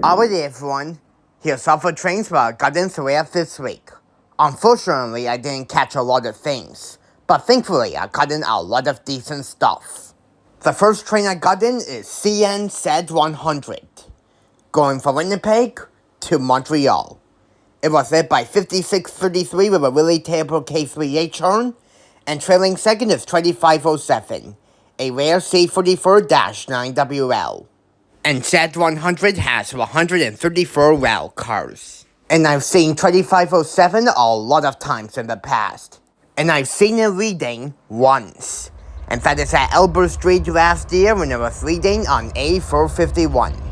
Alright everyone, here's all the trains I got in throughout this week. Unfortunately, I didn't catch a lot of things, but thankfully I got in a lot of decent stuff. The first train I got in is Z100, going from Winnipeg to Montreal. It was led by 5633 with a really terrible K3H horn, and trailing second is 2507, a rare C44-9WL. And Z100 has 134 rail cars. And I've seen 2507 a lot of times in the past. And I've seen it reading once. And that is at Albert Street last year when it was reading on A451.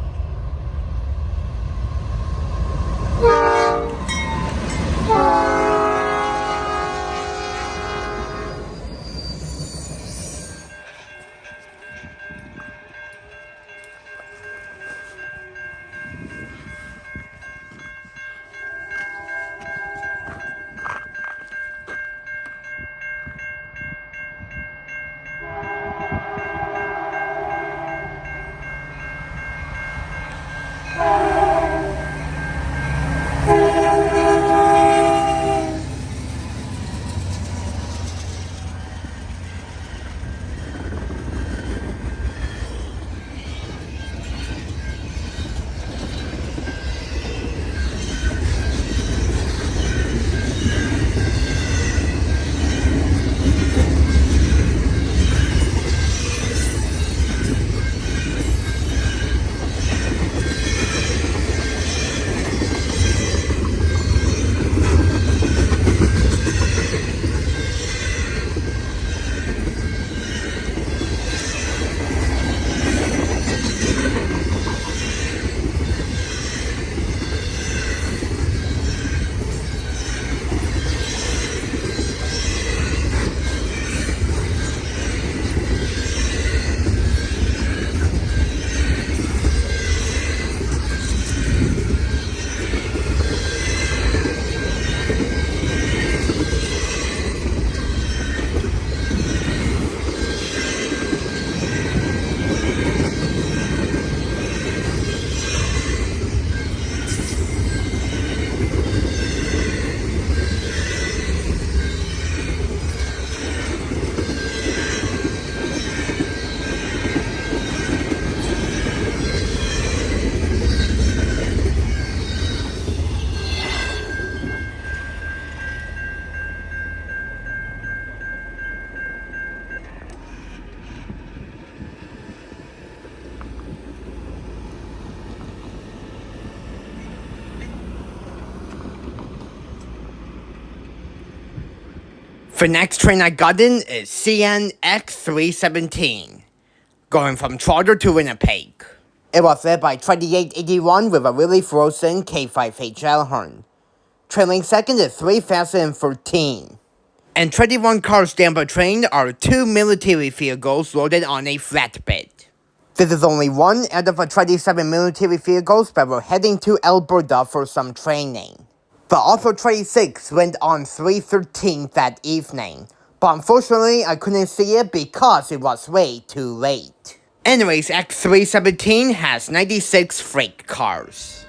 The next train I got in is CN X317, going from Toronto to Winnipeg. It was led by 2881 with a really frozen K5HL horn. Trailing second is 3013. And 21 cars down the train are 2 military vehicles loaded on a flatbed. This is only one out of the 27 military vehicles that were heading to Alberta for some training. The other 26 went on 313 that evening, but unfortunately I couldn't see it because it was way too late. Anyways, X317 has 96 freight cars.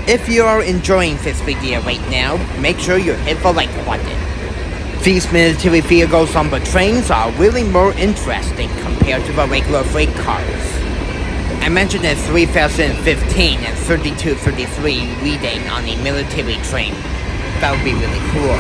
If you are enjoying this video right now, make sure you hit the like button. These military vehicles on the trains are really more interesting compared to the regular freight cars. I mentioned a 3015 and 3233 reading on a military train. That would be really cool.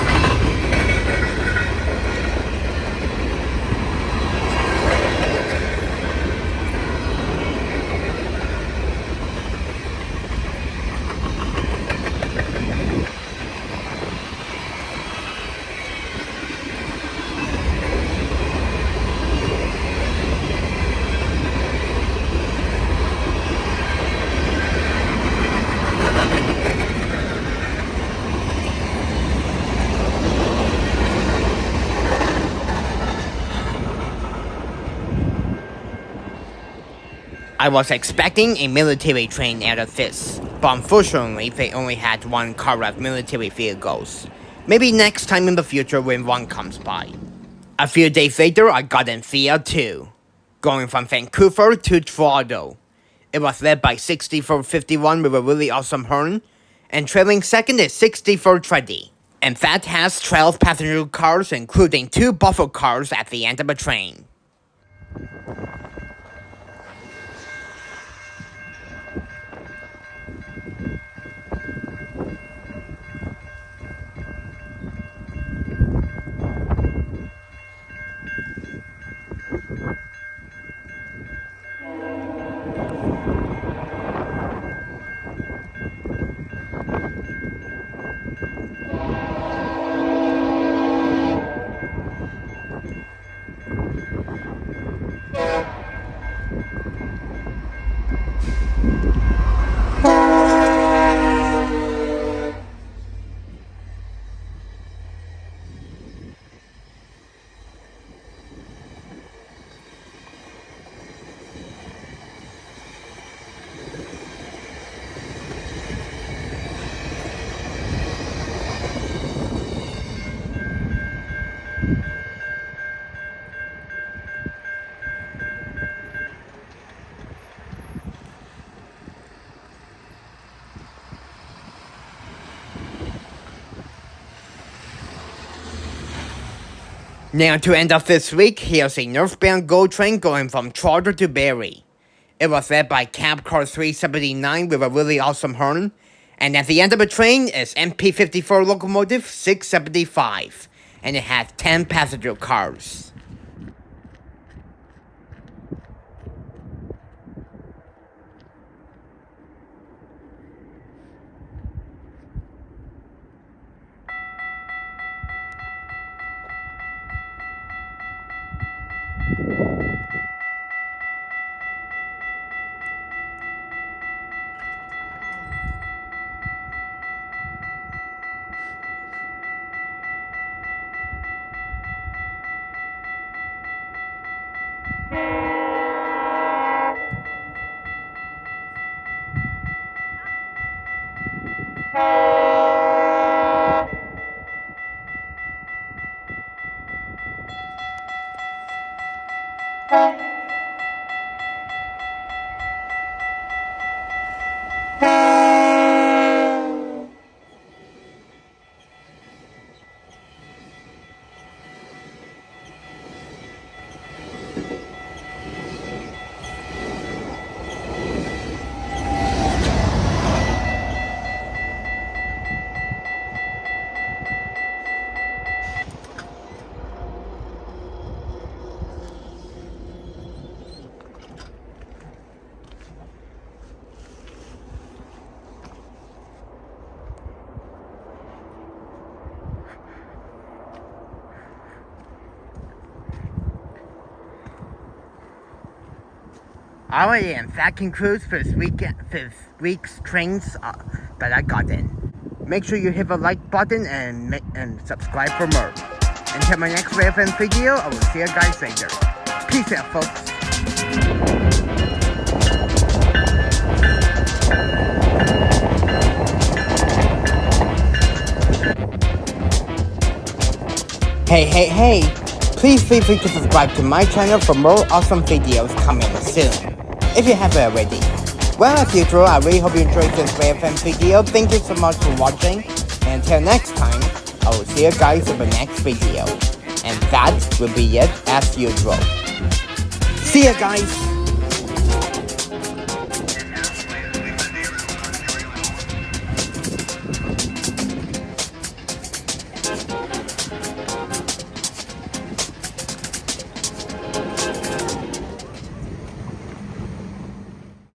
I was expecting a military train out of this, but unfortunately they only had one car of military vehicles. Maybe next time in the future when one comes by. A few days later I got in Via 2, going from Vancouver to Toronto. It was led by 6451 with a really awesome horn, and trailing second is 6420. And that has 12 passenger cars including 2 buffer cars at the end of the train. Now to end off this week, here's a Northbound GO train going from Toronto to Barrie. It was led by cab car 379 with a really awesome horn, and at the end of the train is MP54 Locomotive 675, and it has 10 passenger cars. Alright, and that concludes this week's trains that I got in. Make sure you hit the like button and subscribe for more. Until my next relevant video, I will see you guys later. Peace out, folks. Hey, please feel free to subscribe to my channel for more awesome videos coming soon, if you haven't already. Well, as usual, I really hope you enjoyed this FM video. Thank you so much for watching. And until next time, I will see you guys in the next video. And that will be it as usual. See ya, guys!